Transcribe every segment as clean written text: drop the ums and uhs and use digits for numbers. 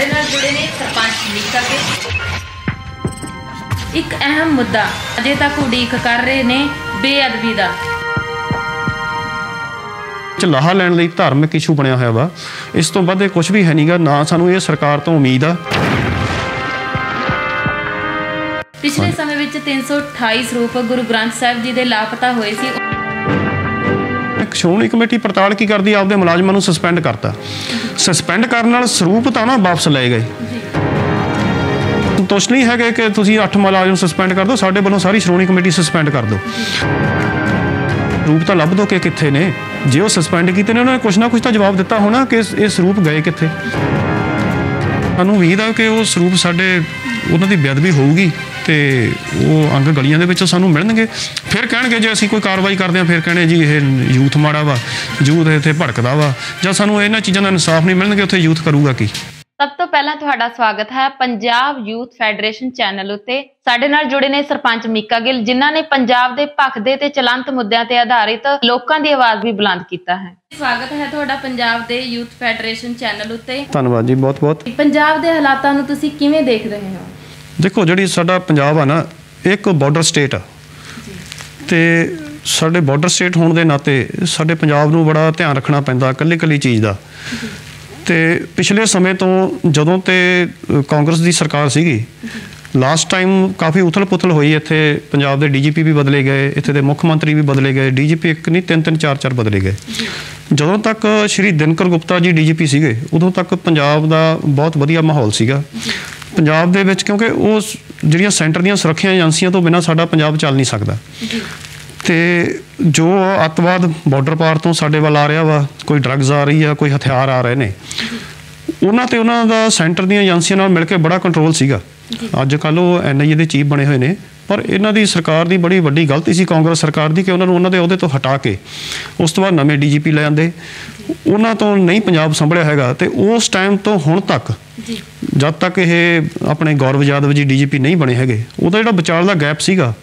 ਸਾਡੇ ਨਾਲ ਜੁੜੇ ਨੇ ਸਰਪੰਚ ਨੀਕਾ ਕੇ। ਇੱਕ ਅਹਿਮ ਮੁੱਦਾ ਅਜੇ ਤੱਕ ਉਡੀਕ ਕਰ ਰਹੇ ਨੇ ਬੇਅਦਬੀ ਦਾ। ਲਾਹਾ ਲੈਣ ਲਈ ਧਾਰਮਿਕ ਇਸ਼ੂ ਬਣਿਆ ਹੋਇਆ ਵਾ। ਇਸ ਤੋਂ ਵੱਧ ਕੁਝ ਵੀ ਹੈ ਨਹੀਂਗਾ, ਨਾ ਸਾਨੂੰ ਇਹ ਸਰਕਾਰ ਤੋਂ ਉਮੀਦ ਆ। ਪਿਛਲੇ ਸਮੇਂ ਵਿੱਚ 328 ਸਰੂਪ ਗੁਰੂ ਗ੍ਰੰਥ ਸਾਹਿਬ ਜੀ ਦੇ ਲਾਪਤਾ ਹੋਏ ਸੀ। ਸ਼੍ਰੋਮਣੀ ਕਮੇਟੀ ਪੜਤਾਲ ਕੀ ਕਰਦੀ, ਆਪਦੇ ਮੁਲਾਜ਼ਮਾਂ ਨੂੰ ਸਸਪੈਂਡ ਕਰਤਾ। ਸਸਪੈਂਡ ਕਰਨ ਨਾਲ ਸਰੂਪ ਤਾਂ ਨਾ ਵਾਪਸ ਲਏ ਗਏ। ਸੰਤੁਸ਼ਟ ਨਹੀਂ ਹੈਗੇ ਕਿ ਤੁਸੀਂ 8 ਮੁਲਾਜ਼ਮ ਸਸਪੈਂਡ ਕਰ ਦਿਓ, ਸਾਡੇ ਵੱਲੋਂ ਸਾਰੀ ਸ਼੍ਰੋਮਣੀ ਕਮੇਟੀ ਸਸਪੈਂਡ ਕਰ ਦਿਓ। ਸਰੂਪ ਤਾਂ ਲੱਭ ਦੋ ਕਿ ਕਿੱਥੇ ਨੇ। ਜੇ ਉਹ ਸਸਪੈਂਡ ਕੀਤੇ ਨੇ, ਉਹਨਾਂ ਨੇ ਕੁਛ ਨਾ ਕੁਛ ਤਾਂ ਜਵਾਬ ਦਿੱਤਾ ਹੋਣਾ ਕਿ ਇਹ ਸਰੂਪ ਗਏ ਕਿੱਥੇ। ਸਾਨੂੰ ਉਮੀਦ ਆ ਕਿ ਉਹ ਸਰੂਪ ਸਾਡੇ ਉਹਨਾਂ ਦੀ ਬੇਅਦਬੀ ਹੋਊਗੀ ਤੇ ਉਹ ਅੰਗ ਗਲੀਆਂ ਦੇ ਵਿੱਚ ਸਾਨੂੰ ਮਿਲਣਗੇ। ਫਿਰ ਕਹਿਣਗੇ ਜੇ ਅਸੀਂ ਕੋਈ ਕਾਰਵਾਈ ਕਰਦੇ ਹਾਂ, ਫਿਰ ਕਹਿਣੇ ਜੀ ਇਹ ਯੂਥ ਮਾੜਾ ਵਾ, ਯੂਥ ਇੱਥੇ ਭੜਕਦਾ ਵਾ। ਜਾਂ ਸਾਨੂੰ ਇਹਨਾਂ ਚੀਜ਼ਾਂ ਦਾ ਇਨਸਾਫ ਨਹੀਂ ਮਿਲਣਗੇ, ਉੱਥੇ ਯੂਥ ਕਰੂਗਾ ਕੀ। ਸਭ ਤੋਂ ਪਹਿਲਾਂ ਤੁਹਾਡਾ ਸਵਾਗਤ ਹੈ ਪੰਜਾਬ ਯੂਥ ਫੈਡਰੇਸ਼ਨ ਚੈਨਲ ਉੱਤੇ। ਸਾਡੇ ਨਾਲ ਜੁੜੇ ਨੇ ਸਰਪੰਚ ਮੀਕਾ ਗਿੱਲ, ਜਿਨ੍ਹਾਂ ਨੇ ਪੰਜਾਬ ਦੇ ਭਖਦੇ ਤੇ ਚਲੰਤ ਮੁੱਦਿਆਂ ਤੇ ਆਧਾਰਿਤ ਲੋਕਾਂ ਦੀ ਆਵਾਜ਼ ਵੀ ਬੁਲੰਦ ਕੀਤਾ ਹੈ। ਸਵਾਗਤ ਹੈ ਤੁਹਾਡਾ ਪੰਜਾਬ ਦੇ ਯੂਥ ਫੈਡਰੇਸ਼ਨ ਚੈਨਲ ਉੱਤੇ। ਧੰਨਵਾਦ ਜੀ, ਬਹੁਤ ਬਹੁਤ। ਪੰਜਾਬ ਦੇ ਹਾਲਾਤਾਂ ਨੂੰ ਤੁਸੀਂ ਕਿਵੇਂ ਦੇਖ ਰਹੇ ਹੋ? ਦੇਖੋ, ਜਿਹੜੀ ਸਾਡਾ ਪੰਜਾਬ ਆ ਨਾ, ਇੱਕ ਬਾਰਡਰ ਸਟੇਟ ਆ ਤੇ ਸਾਡੇ ਬਾਰਡਰ ਸਟੇਟ ਹੋਣ ਦੇ ਨਾਤੇ ਸਾਡੇ ਪੰਜਾਬ ਨੂੰ ਬੜਾ ਧਿਆਨ ਰੱਖਣਾ ਪੈਂਦਾ ਇਕੱਲੀ ਇਕੱਲੀ ਚੀਜ਼ ਦਾ। ਤੇ ਪਿਛਲੇ ਸਮੇਂ ਤੋਂ ਜਦੋਂ ਤੇ ਕਾਂਗਰਸ ਦੀ ਸਰਕਾਰ ਸੀਗੀ, ਲਾਸਟ ਟਾਈਮ ਕਾਫੀ ਉਥਲ ਪੁਥਲ ਹੋਈ। ਇੱਥੇ ਪੰਜਾਬ ਦੇ ਡੀਜੀਪੀ ਵੀ ਬਦਲੇ ਗਏ, ਇੱਥੇ ਦੇ ਮੁੱਖ ਮੰਤਰੀ ਵੀ ਬਦਲੇ ਗਏ। ਡੀਜੀਪੀ ਇੱਕ ਨਹੀਂ, 3-3 4-4 ਬਦਲੇ ਗਏ। ਜਦੋਂ ਤੱਕ ਸ਼੍ਰੀ ਦਿਨਕਰ ਗੁਪਤਾ ਜੀ ਡੀਜੀਪੀ ਸੀਗੇ, ਉਦੋਂ ਤੱਕ ਪੰਜਾਬ ਦਾ ਬਹੁਤ ਵਧੀਆ ਮਾਹੌਲ ਸੀਗਾ ਪੰਜਾਬ ਦੇ ਵਿੱਚ, ਕਿਉਂਕਿ ਉਹ ਜਿਹੜੀਆਂ ਸੈਂਟਰ ਦੀਆਂ ਸੁਰੱਖਿਆ ਏਜੰਸੀਆਂ ਤੋਂ ਬਿਨਾਂ ਸਾਡਾ ਪੰਜਾਬ ਚੱਲ ਨਹੀਂ ਸਕਦਾ। ਤੇ ਜੋ ਅੱਤਵਾਦ ਬਾਰਡਰ ਪਾਰ ਤੋਂ ਸਾਡੇ ਵੱਲ ਆ ਰਿਹਾ ਵਾ, ਕੋਈ ਡਰੱਗਸ ਆ ਰਹੀ ਆ, ਕੋਈ ਹਥਿਆਰ ਆ ਰਹੇ ਨੇ, ਉਹਨਾਂ ਤੇ ਉਹਨਾਂ ਦਾ ਸੈਂਟਰ ਦੀਆਂ ਏਜੰਸੀਆਂ ਨਾਲ ਮਿਲ ਕੇ ਬੜਾ ਕੰਟਰੋਲ ਸੀਗਾ। ਅੱਜ ਕੱਲ੍ਹ ਉਹ NIA ਦੇ ਚੀਫ ਬਣੇ ਹੋਏ ਨੇ, ਪਰ ਇਹਨਾਂ ਦੀ ਸਰਕਾਰ ਦੀ ਬੜੀ ਵੱਡੀ ਗਲਤੀ ਸੀ ਕਾਂਗਰਸ ਸਰਕਾਰ ਦੀ ਕਿ ਉਹਨਾਂ ਨੂੰ ਉਹਨਾਂ ਦੇ ਅਹੁਦੇ ਤੋਂ ਹਟਾ ਕੇ ਉਸ ਤੋਂ ਬਾਅਦ ਨਵੇਂ DGP ਲੈ ਆਂਦੇ। ਉਹਨਾਂ ਤੋਂ ਨਹੀਂ ਪੰਜਾਬ ਸੰਭਲਿਆ ਹੈਗਾ। ਤੇ ਉਸ ਟਾਈਮ ਤੋਂ ਹੁਣ ਤੱਕ ਜਦ ਤੱਕ ਇਹ ਆਪਣੇ ਗੌਰਵ ਯਾਦਵ ਜੀ DGP ਨਹੀਂ ਬਣੇ ਹੈਗੇ, ਉਹਦਾ ਜਿਹੜਾ ਵਿਚਾਰ ਦਾ ਗੈਪ ਸੀਗਾ,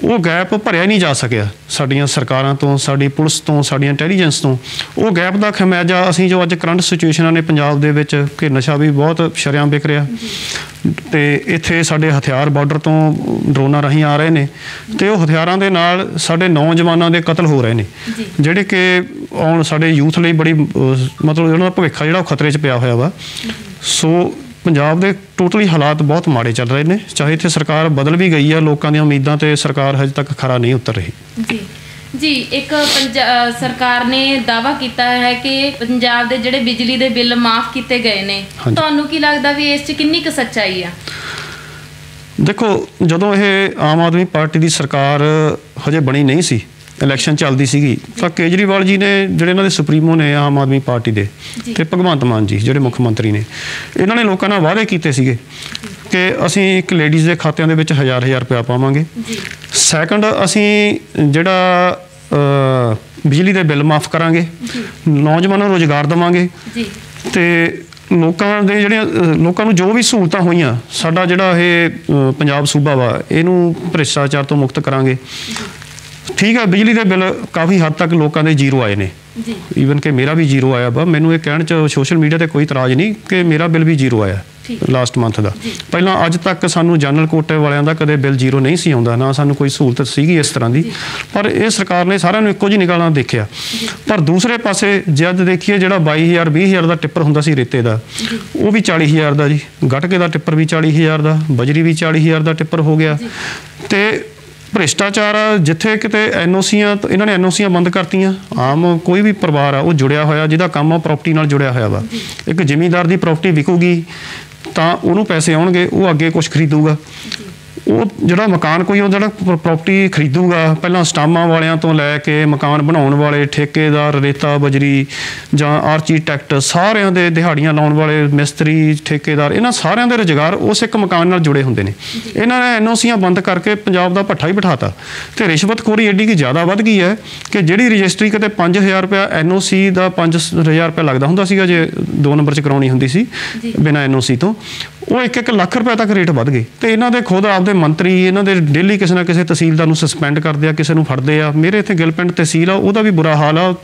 ਉਹ ਗੈਪ ਭਰਿਆ ਨਹੀਂ ਜਾ ਸਕਿਆ ਸਾਡੀਆਂ ਸਰਕਾਰਾਂ ਤੋਂ, ਸਾਡੀ ਪੁਲਿਸ ਤੋਂ, ਸਾਡੀਆਂ ਇੰਟੈਲੀਜੈਂਸ ਤੋਂ। ਉਹ ਗੈਪ ਦਾ ਖਮਿਆਜਾ ਅਸੀਂ ਜੋ ਅੱਜ ਕਰੰਟ ਸਿਚੁਏਸ਼ਨਾਂ ਨੇ ਪੰਜਾਬ ਦੇ ਵਿੱਚ ਕਿ ਨਸ਼ਾ ਵੀ ਬਹੁਤ ਸ਼ਰੇਆਮ ਵਿਕ ਰਿਹਾ ਤੇ ਇੱਥੇ ਸਾਡੇ ਹਥਿਆਰ ਬਾਰਡਰ ਤੋਂ ਡਰੋਨਾਂ ਰਾਹੀਂ ਆ ਰਹੇ ਨੇ ਤੇ ਉਹ ਹਥਿਆਰਾਂ ਦੇ ਨਾਲ ਸਾਡੇ ਨੌਜਵਾਨਾਂ ਦੇ ਕਤਲ ਹੋ ਰਹੇ ਨੇ, ਜਿਹੜੇ ਕਿ ਆਉਣ ਸਾਡੇ ਯੂਥ ਲਈ ਬੜੀ ਮਤਲਬ ਉਹਨਾਂ ਦਾ ਭਵਿੱਖ ਜਿਹੜਾ ਉਹ ਖਤਰੇ 'ਚ ਪਿਆ ਹੋਇਆ ਵਾ। ਸੋ ਪੰਜਾਬ ਦੇ ਟੋਟਲੀ ਹਾਲਾਤ ਬਹੁਤ ਮਾੜੇ ਚੱਲ ਰਹੇ ਨੇ। ਚਾਹੇ ਇੱਥੇ ਸਰਕਾਰ ਬਦਲ ਵੀ ਗਈ ਆ, ਲੋਕਾਂ ਦੀਆਂ ਉਮੀਦਾਂ ਤੇ ਸਰਕਾਰ ਹਜੇ ਤੱਕ ਖਰਾ ਨਹੀਂ ਉਤਰ ਰਹੀ। ਜੀ ਇੱਕ ਸਰਕਾਰ ਨੇ ਦਾਅਵਾ ਕੀਤਾ ਹੈ ਕਿ ਪੰਜਾਬ ਦੇ ਜਿਹੜੇ ਬਿਜਲੀ ਦੇ ਬਿੱਲ ਮਾਫ ਕੀਤੇ ਗਏ ਨੇ। ਤੁਹਾਨੂੰ ਕੀ ਲੱਗਦਾ ਵੀ ਇਸ 'ਚ ਕਿੰਨੀ ਕੁ ਸੱਚਾਈ ਆ? ਦੇਖੋ, ਜਦੋਂ ਇਹ ਆਮ ਆਦਮੀ ਪਾਰਟੀ ਦੀ ਸਰਕਾਰ ਹਜੇ ਬਣੀ ਨਹੀਂ ਸੀ, ਇਲੈਕਸ਼ਨ ਚੱਲਦੀ ਸੀਗੀ, ਤਾਂ ਕੇਜਰੀਵਾਲ ਜੀ ਨੇ, ਜਿਹੜੇ ਇਹਨਾਂ ਦੇ ਸੁਪਰੀਮੋ ਨੇ ਆਮ ਆਦਮੀ ਪਾਰਟੀ ਦੇ, ਤੇ ਭਗਵੰਤ ਮਾਨ ਜੀ ਜਿਹੜੇ ਮੁੱਖ ਮੰਤਰੀ ਨੇ, ਇਹਨਾਂ ਨੇ ਲੋਕਾਂ ਨਾਲ ਵਾਅਦੇ ਕੀਤੇ ਸੀਗੇ ਕਿ ਅਸੀਂ ਇੱਕ ਲੇਡੀਜ਼ ਦੇ ਖਾਤਿਆਂ ਦੇ ਵਿੱਚ 1000-1000 ਰੁਪਇਆ ਪਾਵਾਂਗੇ। ਸੈਕੰਡ, ਅਸੀਂ ਜਿਹੜਾ ਬਿਜਲੀ ਦੇ ਬਿੱਲ ਮਾਫ ਕਰਾਂਗੇ, ਨੌਜਵਾਨਾਂ ਨੂੰ ਰੁਜ਼ਗਾਰ ਦੇਵਾਂਗੇ ਤੇ ਲੋਕਾਂ ਦੇ ਜਿਹੜੀਆਂ ਲੋਕਾਂ ਨੂੰ ਜੋ ਵੀ ਸਹੂਲਤਾਂ ਹੋਈਆਂ, ਸਾਡਾ ਜਿਹੜਾ ਇਹ ਪੰਜਾਬ ਸੂਬਾ ਵਾ, ਇਹਨੂੰ ਭ੍ਰਿਸ਼ਟਾਚਾਰ ਤੋਂ ਮੁਕਤ ਕਰਾਂਗੇ। ਠੀਕ ਆ, ਬਿਜਲੀ ਦੇ ਬਿੱਲ ਕਾਫੀ ਹੱਦ ਤੱਕ ਲੋਕਾਂ ਦੇ ਜ਼ੀਰੋ ਆਏ ਨੇ, ਈਵਨ ਕਿ ਮੇਰਾ ਵੀ ਜ਼ੀਰੋ ਆਇਆ ਵਾ। ਮੈਨੂੰ ਇਹ ਕਹਿਣ 'ਚ ਸੋਸ਼ਲ ਮੀਡੀਆ ਤੇ ਕੋਈ ਇਤਰਾਜ਼ ਨਹੀਂ ਕਿ ਮੇਰਾ ਬਿੱਲ ਵੀ ਜ਼ੀਰੋ ਆਇਆ ਲਾਸਟ ਮੰਥ ਦਾ। ਪਹਿਲਾਂ ਅੱਜ ਤੱਕ ਸਾਨੂੰ ਜਨਰਲ ਕੋਟੇ ਵਾਲਿਆਂ ਦਾ ਕਦੇ ਬਿੱਲ ਜ਼ੀਰੋ ਨਹੀਂ ਸੀ ਆਉਂਦਾ, ਨਾ ਸਾਨੂੰ ਕੋਈ ਸਹੂਲਤ ਸੀਗੀ ਇਸ ਤਰ੍ਹਾਂ ਦੀ। ਪਰ ਇਹ ਸਰਕਾਰ ਨੇ ਸਾਰਿਆਂ ਨੂੰ ਇੱਕੋ ਜਿਹੀ ਨਿਗਾਹ ਨਾਲ ਦੇਖਿਆ। ਪਰ ਦੂਸਰੇ ਪਾਸੇ ਜੇ ਅੱਜ ਦੇਖੀਏ, ਜਿਹੜਾ 22,000-20,000 ਦਾ ਟਿੱਪਰ ਹੁੰਦਾ ਸੀ ਰੇਤੇ ਦਾ, ਉਹ ਵੀ 40,000 ਦਾ ਜੀ। ਗਟਕੇ ਦਾ ਟਿੱਪਰ ਵੀ 40,000 ਦਾ, ਬਜਰੀ ਵੀ 40,000 ਦਾ ਟਿੱਪਰ ਹੋ ਗਿਆ। ਤੇ ਭ੍ਰਿਸ਼ਟਾਚਾਰ ਜਿੱਥੇ ਕਿਤੇ NOCਆਂ, ਇਹਨਾਂ ਨੇ NOCਆਂ ਬੰਦ ਕਰਤੀਆਂ। ਆਮ ਕੋਈ ਵੀ ਪਰਿਵਾਰ ਆ ਉਹ ਜੁੜਿਆ ਹੋਇਆ, ਜਿਹਦਾ ਕੰਮ ਆ ਪ੍ਰਾਪਰਟੀ ਨਾਲ ਜੁੜਿਆ ਹੋਇਆ ਵਾ। ਇੱਕ ਜ਼ਿਮੀਂਦਾਰ ਦੀ ਪ੍ਰਾਪਰਟੀ ਵਿਕੂਗੀ ਤਾਂ ਉਹਨੂੰ ਪੈਸੇ ਆਉਣਗੇ, ਉਹ ਅੱਗੇ ਕੁਛ ਖਰੀਦੂਗਾ। ਉਹ ਜਿਹੜਾ ਮਕਾਨ ਕੋਈ ਉਹ ਜਿਹੜਾ ਪ੍ਰਾਪਰਟੀ ਖਰੀਦੂਗਾ, ਪਹਿਲਾਂ ਸਟਾਮਾਂ ਵਾਲਿਆਂ ਤੋਂ ਲੈ ਕੇ ਮਕਾਨ ਬਣਾਉਣ ਵਾਲੇ, ਠੇਕੇਦਾਰ, ਰੇਤਾ ਬਜਰੀ ਜਾਂ ਆਰਕੀਟੈਕਟ, ਸਾਰਿਆਂ ਦੇ ਦਿਹਾੜੀਆਂ ਲਾਉਣ ਵਾਲੇ ਮਿਸਤਰੀ, ਠੇਕੇਦਾਰ, ਇਹਨਾਂ ਸਾਰਿਆਂ ਦੇ ਰੁਜ਼ਗਾਰ ਉਸ ਇੱਕ ਮਕਾਨ ਨਾਲ ਜੁੜੇ ਹੁੰਦੇ ਨੇ। ਇਹਨਾਂ ਨੇ NOCਆਂ ਬੰਦ ਕਰਕੇ ਪੰਜਾਬ ਦਾ ਭੱਠਾ ਹੀ ਬਿਠਾਤਾ। ਤੇ ਰਿਸ਼ਵਤਖੋਰੀ ਐਡੀ ਕਿ ਜ਼ਿਆਦਾ ਵੱਧ ਗਈ ਹੈ ਕਿ ਜਿਹੜੀ ਰਜਿਸਟਰੀ ਕਿਤੇ 5,000 ਰੁਪਇਆ NOC ਦਾ 5,000 ਰੁਪਇਆ ਲੱਗਦਾ ਹੁੰਦਾ ਸੀਗਾ ਜੇ 2 ਨੰਬਰ 'ਚ ਕਰਾਉਣੀ ਹੁੰਦੀ ਸੀ ਬਿਨਾਂ NOC ਤੋਂ, ਉਹ 1-1 ਲੱਖ ਰੁਪਏ ਤੱਕ ਰੇਟ ਵੱਧ ਗਏ। ਤੇ ਇਹਨਾਂ ਦੇ ਖੁਦ ਆਪਦੇ ਮੰਤਰੀ ਇਹਨਾਂ ਦੇ ਡੇਲੀ ਕਿਸੇ ਨਾ ਕਿਸੇ ਤਹਿਸੀਲਦਾਰ ਨੂੰ ਸਸਪੈਂਡ ਕਰਦੇ ਆ, ਕਿਸੇ ਨੂੰ ਫੜਦੇ ਆ। ਮੇਰੇ ਇੱਥੇ ਗਿੱਲ ਪਿੰਡ ਤਹਿਸੀਲ ਆ, ਉਹਦਾ ਵੀ ਬੁਰਾ ਹਾਲ ਆ।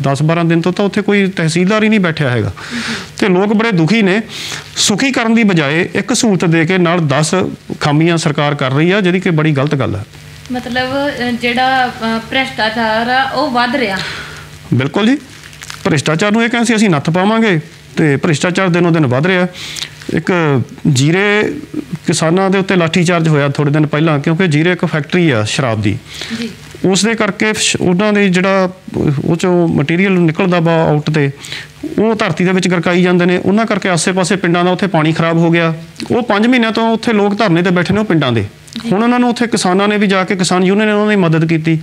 10-12 ਦਿਨ ਤੋਂ ਤਾਂ ਉੱਥੇ ਕੋਈ ਤਹਿਸੀਲਦਾਰ ਹੀ ਨਹੀਂ ਬੈਠਿਆ ਹੈਗਾ। ਤੇ ਲੋਕ ਬੜੇ ਦੁਖੀ ਨੇ। ਸੁਖੀ ਕਰਨ ਦੀ ਬਜਾਏ ਇੱਕ ਸਹੂਲਤ ਦੇ ਕੇ ਨਾਲ 10 ਖਾਮੀਆਂ ਸਰਕਾਰ ਕਰ ਰਹੀ ਆ, ਜਿਹੜੀ ਕਿ ਬੜੀ ਗਲਤ ਗੱਲ ਹੈ। ਮਤਲਬ ਜਿਹੜਾ ਭ੍ਰਿਸ਼ਟਾਚਾਰ ਆ ਉਹ ਵੱਧ ਰਿਹਾ। ਬਿਲਕੁਲ ਜੀ, ਭ੍ਰਿਸ਼ਟਾਚਾਰ ਨੂੰ ਇਹ ਕਹਿੰਦੇ ਸੀ ਅਸੀਂ ਨੱਥ ਪਾਵਾਂਗੇ, ਤੇ ਭ੍ਰਿਸ਼ਟਾਚਾਰ ਦਿਨੋਂ ਦਿਨ ਵੱਧ ਰਿਹਾ। ਇੱਕ ਜੀਰੇ ਕਿਸਾਨਾਂ ਦੇ ਉੱਤੇ ਲਾਠੀਚਾਰਜ ਹੋਇਆ ਥੋੜ੍ਹੇ ਦਿਨ ਪਹਿਲਾਂ, ਕਿਉਂਕਿ ਜੀਰੇ ਇੱਕ ਫੈਕਟਰੀ ਆ ਸ਼ਰਾਬ ਦੀ। ਉਸ ਦੇ ਕਰਕੇ ਉਹਨਾਂ ਦੇ ਜਿਹੜਾ ਉਹ 'ਚੋਂ ਮਟੀਰੀਅਲ ਨਿਕਲਦਾ ਵਾ ਆਊਟ, ਤੇ ਉਹ ਧਰਤੀ ਦੇ ਵਿੱਚ ਗਰਕਾਈ ਜਾਂਦੇ ਨੇ। ਉਹਨਾਂ ਕਰਕੇ ਆਸੇ-ਪਾਸੇ ਪਿੰਡਾਂ ਦਾ ਉੱਥੇ ਪਾਣੀ ਖਰਾਬ ਹੋ ਗਿਆ। ਉਹ 5 ਮਹੀਨਿਆਂ ਤੋਂ ਉੱਥੇ ਲੋਕ ਧਰਨੇ 'ਤੇ ਬੈਠੇ ਨੇ, ਉਹ ਪਿੰਡਾਂ ਦੇ। ਹੁਣ ਉਹਨਾਂ ਨੂੰ ਉੱਥੇ ਕਿਸਾਨਾਂ ਨੇ ਵੀ ਜਾ ਕੇ, ਕਿਸਾਨ ਯੂਨੀਅਨ ਨੇ ਉਹਨਾਂ ਦੀ ਮਦਦ ਕੀਤੀ।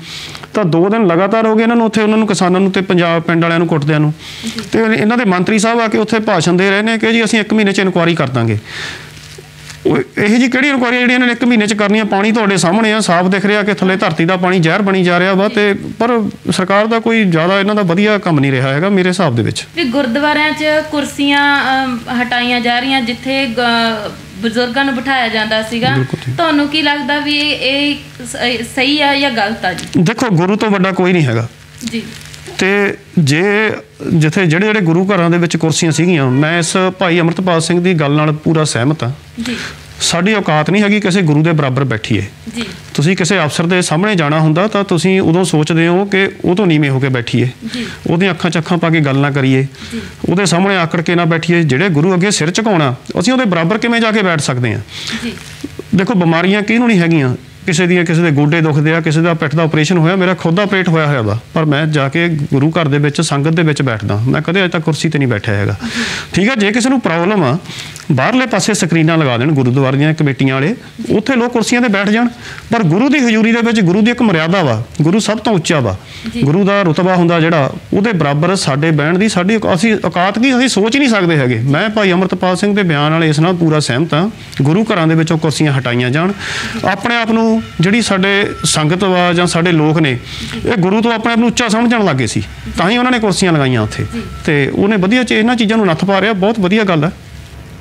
ਤਾਂ 2 ਦਿਨ ਲਗਾਤਾਰ ਹੋ ਗਏ ਇਹਨਾਂ ਨੂੰ ਉੱਥੇ, ਉਹਨਾਂ ਨੂੰ ਕਿਸਾਨਾਂ ਨੂੰ ਤੇ ਪੰਜਾਬ ਪਿੰਡ ਵਾਲਿਆਂ ਨੂੰ ਕੁੱਟਦਿਆਂ ਨੂੰ। ਤੇ ਇਹਨਾਂ ਦੇ ਮੰਤਰੀ ਸਾਹਿਬ ਆ ਕੇ ਉੱਥੇ ਭਾਸ਼ਣ ਦੇ ਰਹੇ ਨੇ ਕਿ ਜੀ ਅਸੀਂ 1 ਮਹੀਨੇ 'ਚ ਇਨਕੁਆਇਰੀ ਕਰ ਦਾਂਗੇ। ਇਹੋ ਜਿਹੀ ਕਿਹੜੀ ਇਨਕੁਆਇਰੀ ਜਿਹੜੀਆਂ ਇਹਨਾਂ ਨੇ 1 ਮਹੀਨੇ 'ਚ ਕਰਨੀਆਂ? ਪਾਣੀ ਤੁਹਾਡੇ ਸਾਹਮਣੇ ਆ, ਸਾਫ਼ ਦਿਖ ਰਿਹਾ ਕਿ ਥੱਲੇ ਧਰਤੀ ਦਾ ਪਾਣੀ ਜ਼ਹਿਰ ਬਣੀ ਜਾ ਰਿਹਾ ਵਾ। ਤੇ ਪਰ ਸਰਕਾਰ ਦਾ ਕੋਈ ਜ਼ਿਆਦਾ ਇਹਨਾਂ ਦਾ ਵਧੀਆ ਕੰਮ ਨਹੀਂ ਰਿਹਾ ਹੈਗਾ ਮੇਰੇ ਹਿਸਾਬ ਦੇ ਵਿੱਚ। ਵੀ ਗੁਰਦੁਆਰਿਆਂ 'ਚ ਕੁਰਸੀਆਂ ਹਟਾਈਆਂ ਜਾ ਰਹੀਆਂ ਜਿੱਥੇ ਬਜ਼ੁਰਗਾਂ ਨੂੰ ਬਿਠਾਇਆ ਜਾਂਦਾ ਸੀਗਾ। ਤੁਹਾਨੂੰ ਕੀ ਲੱਗਦਾ ਵੀ ਇਹ ਸਹੀ ਆ ਜਾਂ ਗਲਤ ਆ ਜੀ? ਦੇਖੋ, ਗੁਰੂ ਤੋਂ ਵੱਡਾ ਕੋਈ ਨਹੀਂ ਹੈਗਾ ਜੀ। ਤੇ ਜਿੱਥੇ ਜਿਹੜੇ ਗੁਰੂ ਘਰਾਂ ਦੇ ਵਿੱਚ ਕੁਰਸੀਆਂ ਸੀਗੀਆਂ, ਮੈਂ ਇਸ ਭਾਈ ਅਮਰਤਪਾਲ ਸਿੰਘ ਦੀ ਗੱਲ ਨਾਲ ਪੂਰਾ ਸਹਿਮਤ ਹਾਂ ਜੀ। ਸਾਡੀ ਔਕਾਤ ਨਹੀਂ ਹੈਗੀ ਕਿਸੇ ਗੁਰੂ ਦੇ ਬਰਾਬਰ ਬੈਠੀਏ ਜੀ। ਤੁਸੀਂ ਕਿਸੇ ਅਫਸਰ ਦੇ ਸਾਹਮਣੇ ਜਾਣਾ ਹੁੰਦਾ ਤਾਂ ਤੁਸੀਂ ਉਦੋਂ ਸੋਚਦੇ ਹੋ ਕਿ ਉਹ ਤੋਂ ਨੀਵੇਂ ਹੋ ਕੇ ਬੈਠੀਏ, ਉਹਦੀਆਂ ਅੱਖਾਂ 'ਚ ਅੱਖਾਂ ਪਾ ਕੇ ਗੱਲ ਨਾ ਕਰੀਏ, ਉਹਦੇ ਸਾਹਮਣੇ ਆਕੜ ਕੇ ਨਾ ਬੈਠੀਏ। ਜਿਹੜੇ ਗੁਰੂ ਅੱਗੇ ਸਿਰ ਝੁਕਾਉਣਾ, ਅਸੀਂ ਉਹਦੇ ਬਰਾਬਰ ਕਿਵੇਂ ਜਾ ਕੇ ਬੈਠ ਸਕਦੇ ਹਾਂ? ਦੇਖੋ, ਬਿਮਾਰੀਆਂ ਕਿਹਨੂੰ ਨਹੀਂ ਹੈਗੀਆਂ। ਕਿਸੇ ਦੇ ਗੋਡੇ ਦੁਖਦੇ ਆ, ਕਿਸੇ ਦਾ ਪਿੱਠ ਦਾ ਆਪਰੇਸ਼ਨ ਹੋਇਆ। ਮੇਰਾ ਖੁਦ ਦਾ ਆਪਰੇਟ ਹੋਇਆ ਵਾ, ਪਰ ਮੈਂ ਜਾ ਕੇ ਗੁਰੂ ਘਰ ਦੇ ਵਿੱਚ ਸੰਗਤ ਦੇ ਵਿੱਚ ਬੈਠਦਾ। ਮੈਂ ਕਦੇ ਅਜੇ ਤੱਕ ਕੁਰਸੀ ਤੇ ਨਹੀਂ ਬੈਠਿਆ ਹੈਗਾ। ਠੀਕ ਆ, ਜੇ ਕਿਸੇ ਨੂੰ ਪ੍ਰੋਬਲਮ ਆ, ਬਾਹਰਲੇ ਪਾਸੇ ਸਕਰੀਨਾਂ ਲਗਾ ਦੇਣ ਗੁਰਦੁਆਰੇ ਦੀਆਂ ਕਮੇਟੀਆਂ ਵਾਲੇ, ਉੱਥੇ ਲੋਕ ਕੁਰਸੀਆਂ ਤੇ ਬੈਠ ਜਾਣ। ਪਰ ਗੁਰੂ ਦੀ ਹਜ਼ੂਰੀ ਦੇ ਵਿੱਚ ਗੁਰੂ ਦੀ ਇੱਕ ਮਰਿਆਦਾ ਵਾ। ਗੁਰੂ ਸਭ ਤੋਂ ਉੱਚਾ ਵਾ। ਗੁਰੂ ਦਾ ਰੁਤਬਾ ਹੁੰਦਾ ਜਿਹੜਾ, ਉਹਦੇ ਬਰਾਬਰ ਸਾਡੇ ਬਹਿਣ ਦੀ ਸਾਡੀ ਅਸੀਂ ਔਕਾਤ ਕੀ, ਅਸੀਂ ਸੋਚ ਹੀ ਨਹੀਂ ਸਕਦੇ ਹੈਗੇ। ਮੈਂ ਭਾਈ ਅਮਰਤਪਾਲ ਸਿੰਘ ਦੇ ਬਿਆਨ ਨਾਲ ਇਸ ਨਾਲ ਪੂਰਾ ਸਹਿਮਤ ਹਾਂ। ਗੁਰੂ ਘਰਾਂ ਦੇ ਵਿੱਚੋਂ ਕੁਰਸੀਆਂ ਹਟਾਈਆਂ ਜਾਣ। ਆਪਣੇ ਆਪ ਨੂੰ ਜਿਹੜੀ ਸਾਡੇ ਸੰਗਤ ਵਾ ਜਾਂ ਸਾਡੇ ਲੋਕ ਨੇ, ਇਹ ਗੁਰੂ ਤੋਂ ਆਪਣੇ ਆਪ ਨੂੰ ਉੱਚਾ ਸਮਝਣ ਲੱਗੇ ਸੀ, ਤਾਂ ਹੀ ਉਹਨਾਂ ਨੇ ਕੁਰਸੀਆਂ ਲਗਾਈਆਂ ਉੱਥੇ। ਤੇ ਉਹਨੇ ਵਧੀਆ ਇਹਨਾਂ ਚੀਜ਼ਾਂ ਨੂੰ ਨੱਥ ਪਾ ਰਿਹਾ। ਬਹੁਤ ਵਧੀਆ ਗੱਲ ਹੈ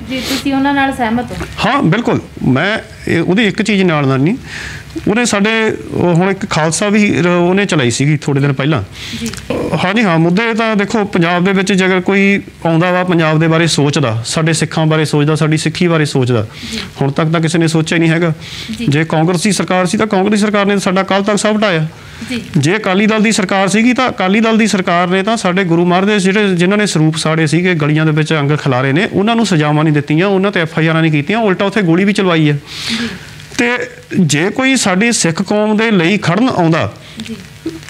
ਜੀ। ਤੁਸੀਂ ਉਹਨਾਂ ਨਾਲ ਸਹਿਮਤ ਹੋ? ਹਾਂ, ਬਿਲਕੁਲ। ਮੈਂ ਉਹਦੀ ਇੱਕ ਚੀਜ਼ ਨਾਲ ਨਹੀਂ, ਉਹਨੇ ਸਾਡੇ ਹੁਣ ਇੱਕ ਖਾਲਸਾ ਵੀ ਉਹਨੇ ਚਲਾਈ ਸੀਗੀ ਥੋੜ੍ਹੇ ਦਿਨ ਪਹਿਲਾਂ। ਹਾਂਜੀ ਹਾਂ, ਮੁੱਦੇ ਤਾਂ ਦੇਖੋ ਪੰਜਾਬ ਦੇ ਵਿੱਚ ਜੇਕਰ ਕੋਈ ਆਉਂਦਾ ਵਾ ਪੰਜਾਬ ਦੇ ਬਾਰੇ ਸੋਚਦਾ, ਸਾਡੇ ਸਿੱਖਾਂ ਬਾਰੇ ਸੋਚਦਾ, ਸਾਡੀ ਸਿੱਖੀ ਬਾਰੇ ਸੋਚਦਾ, ਹੁਣ ਤੱਕ ਤਾਂ ਕਿਸੇ ਨੇ ਸੋਚਿਆ ਨਹੀਂ ਹੈਗਾ। ਜੇ ਕਾਂਗਰਸੀ ਸਰਕਾਰ ਸੀ ਤਾਂ ਕਾਂਗਰਸੀ ਸਰਕਾਰ ਨੇ ਸਾਡਾ ਕੱਲ੍ਹ ਤੱਕ ਸਭ ਹਟਾਇਆ। ਜੇ ਅਕਾਲੀ ਦਲ ਦੀ ਸਰਕਾਰ ਸੀਗੀ ਤਾਂ ਅਕਾਲੀ ਦਲ ਦੀ ਸਰਕਾਰ ਨੇ ਤਾਂ ਸਾਡੇ ਗੁਰੂ ਮਹਾਰਾਜ ਜਿਨ੍ਹਾਂ ਨੇ ਸਰੂਪ ਸਾੜੇ ਸੀਗੇ, ਗਲੀਆਂ ਦੇ ਵਿੱਚ ਅੰਗ ਖਿਲਾਰੇ ਨੇ, ਉਹਨਾਂ ਨੂੰ ਸਜ਼ਾਵਾਂ ਨਹੀਂ ਦਿੱਤੀਆਂ, ਉਹਨਾਂ ਤੇ FIR ਨਹੀਂ ਕੀਤੀਆਂ, ਉਲਟਾ ਉੱਥੇ ਗੋਲੀ ਵੀ ਚਲਵਾਈ ਹੈ। ਤੇ ਜੇ ਕੋਈ ਸਾਡੀ ਸਿੱਖ ਕੌਮ ਦੇ ਲਈ ਖੜਨ ਆਉਂਦਾ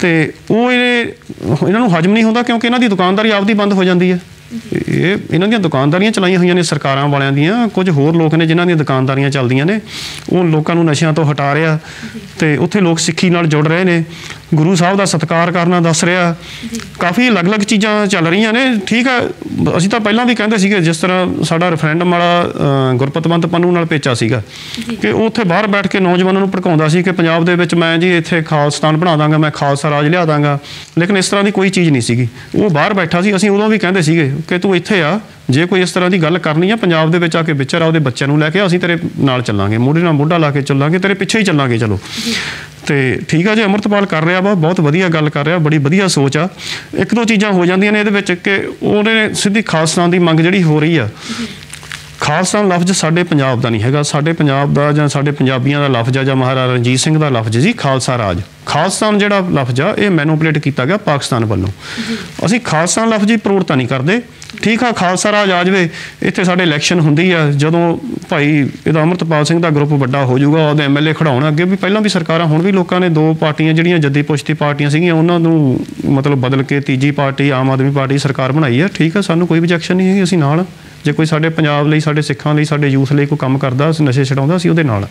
ਤੇ ਉਹ ਇਹਨਾਂ ਨੂੰ ਹਜਮ ਨਹੀਂ ਹੁੰਦਾ, ਕਿਉਂਕਿ ਇਹਨਾਂ ਦੀ ਦੁਕਾਨਦਾਰੀ ਆਪਦੀ ਬੰਦ ਹੋ ਜਾਂਦੀ ਹੈ। ਇਹਨਾਂ ਦੀਆਂ ਦੁਕਾਨਦਾਰੀਆਂ ਚਲਾਈਆਂ ਹੋਈਆਂ ਨੇ ਸਰਕਾਰਾਂ ਵਾਲਿਆਂ ਦੀਆਂ। ਕੁਝ ਹੋਰ ਲੋਕ ਨੇ ਜਿਨ੍ਹਾਂ ਦੀਆਂ ਦੁਕਾਨਦਾਰੀਆਂ ਚੱਲਦੀਆਂ ਨੇ, ਉਹ ਲੋਕਾਂ ਨੂੰ ਨਸ਼ਿਆਂ ਤੋਂ ਹਟਾ ਰਿਹਾ ਤੇ ਉੱਥੇ ਲੋਕ ਸਿੱਖੀ ਨਾਲ ਜੁੜ ਰਹੇ ਨੇ, ਗੁਰੂ ਸਾਹਿਬ ਦਾ ਸਤਿਕਾਰ ਕਰਨਾ ਦੱਸ ਰਿਹਾ। ਕਾਫੀ ਅਲੱਗ-ਅਲੱਗ ਚੀਜ਼ਾਂ ਚੱਲ ਰਹੀਆਂ ਨੇ। ਠੀਕ ਆ, ਅਸੀਂ ਤਾਂ ਪਹਿਲਾਂ ਵੀ ਕਹਿੰਦੇ ਸੀਗੇ, ਜਿਸ ਤਰ੍ਹਾਂ ਸਾਡਾ ਰੈਫਰੈਂਡਮ ਵਾਲਾ ਗੁਰਪਤਵੰਤ ਪੰਨੂ ਨਾਲ ਪੇਚਾ ਸੀਗਾ ਕਿ ਉਹ ਉੱਥੇ ਬਾਹਰ ਬੈਠ ਕੇ ਨੌਜਵਾਨਾਂ ਨੂੰ ਭੜਕਾਉਂਦਾ ਸੀ ਕਿ ਪੰਜਾਬ ਦੇ ਵਿੱਚ ਮੈਂ ਜੀ ਇੱਥੇ ਖਾਲਸਤਾਨ ਬਣਾ ਦਾਂਗਾ, ਮੈਂ ਖਾਲਸਾ ਰਾਜ ਲਿਆ ਦਾਂਗਾ। ਲੇਕਿਨ ਇਸ ਤਰ੍ਹਾਂ ਦੀ ਕੋਈ ਚੀਜ਼ ਨਹੀਂ ਸੀਗੀ। ਉਹ ਬਾਹਰ ਬੈਠਾ ਸੀ। ਅਸੀਂ ਉਦੋਂ ਵੀ ਕਹਿੰਦੇ ਸੀਗੇ ਕਿ ਤੂੰ ਇੱਥੇ ਆ, ਜੇ ਕੋਈ ਇਸ ਤਰ੍ਹਾਂ ਦੀ ਗੱਲ ਕਰਨੀ ਆ ਪੰਜਾਬ ਦੇ ਵਿੱਚ ਆ ਕੇ ਵਿਚਰ ਆ, ਉਹਦੇ ਬੱਚਿਆਂ ਨੂੰ ਲੈ ਕੇ ਅਸੀਂ ਤੇਰੇ ਨਾਲ ਚੱਲਾਂਗੇ, ਮੋਢੇ ਨਾਲ ਮੋਢਾ ਲਾ ਕੇ ਚੱਲਾਂਗੇ, ਤੇਰੇ ਪਿੱਛੇ ਹੀ ਚੱਲਾਂਗੇ। ਚਲੋ ਤੇ ਠੀਕ ਆ ਜੀ, ਅਮਰਤਪਾਲ ਕਰ ਰਿਹਾ ਵਾ, ਬਹੁਤ ਵਧੀਆ ਗੱਲ ਕਰ ਰਿਹਾ, ਬੜੀ ਵਧੀਆ ਸੋਚ ਆ। ਇੱਕ ਦੋ ਚੀਜ਼ਾਂ ਹੋ ਜਾਂਦੀਆਂ ਨੇ ਇਹਦੇ ਵਿੱਚ ਕਿ ਉਹਨੇ ਸਿੱਧੀ ਖਾਲਸਤਾਨ ਦੀ ਮੰਗ ਜਿਹੜੀ ਹੋ ਰਹੀ ਆ। ਖਾਲਸਤਾਨ ਲਫ਼ਜ਼ ਸਾਡੇ ਪੰਜਾਬ ਦਾ ਨਹੀਂ ਹੈਗਾ। ਸਾਡੇ ਪੰਜਾਬ ਦਾ ਜਾਂ ਸਾਡੇ ਪੰਜਾਬੀਆਂ ਦਾ ਲਫ਼ਜ਼ ਆ ਜਾਂ ਮਹਾਰਾਜਾ ਰਣਜੀਤ ਸਿੰਘ ਦਾ ਲਫ਼ਜ਼ ਜੀ ਖਾਲਸਾ ਰਾਜ। ਖਾਲਸਤਾਨ ਜਿਹੜਾ ਲਫ਼ਜ਼ ਆ ਇਹ ਮੈਨੂਪਲੇਟ ਕੀਤਾ ਗਿਆ ਪਾਕਿਸਤਾਨ ਵੱਲੋਂ। ਅਸੀਂ ਖਾਲਸਤਾਨ ਲਫ਼ਜ਼ ਦੀ ਪ੍ਰੋੜਤਾ ਨਹੀਂ ਕਰਦੇ। ਠੀਕ ਆ, ਖਾਲਸਾ ਰਾਜ ਆ ਜਾਵੇ। ਇੱਥੇ ਸਾਡੇ ਇਲੈਕਸ਼ਨ ਹੁੰਦੀ ਆ, ਜਦੋਂ ਭਾਈ ਇਹਦਾ ਅਮਰਤਪਾਲ ਸਿੰਘ ਦਾ ਗਰੁੱਪ ਵੱਡਾ ਹੋ ਜਾਊਗਾ, ਉਹਦੇ MLA ਖੜਾਉਣ। ਅੱਗੇ ਵੀ ਪਹਿਲਾਂ ਵੀ ਸਰਕਾਰਾਂ, ਹੁਣ ਵੀ ਲੋਕਾਂ ਨੇ 2 ਪਾਰਟੀਆਂ ਜਿਹੜੀਆਂ ਜੱਦੀ ਪੁਸ਼ਤੀ ਪਾਰਟੀਆਂ ਸੀਗੀਆਂ, ਉਹਨਾਂ ਨੂੰ ਮਤਲਬ ਬਦਲ ਕੇ ਤੀਜੀ ਪਾਰਟੀ ਆਮ ਆਦਮੀ ਪਾਰਟੀ ਸਰਕਾਰ ਬਣਾਈ ਆ। ਠੀਕ ਆ, ਸਾਨੂੰ ਕੋਈ objection ਨਹੀਂ ਹੈਗੀ, ਅਸੀਂ ਨਾਲ। ਜੇ ਕੋਈ ਸਾਡੇ ਪੰਜਾਬ ਲਈ, ਸਾਡੇ ਸਿੱਖਾਂ ਲਈ, ਸਾਡੇ ਯੂਥ ਲਈ ਕੋਈ ਕੰਮ ਕਰਦਾ, ਨਸ਼ੇ ਛਡਾਉਂਦਾ, ਅਸੀਂ ਉਹਦੇ ਨਾਲ।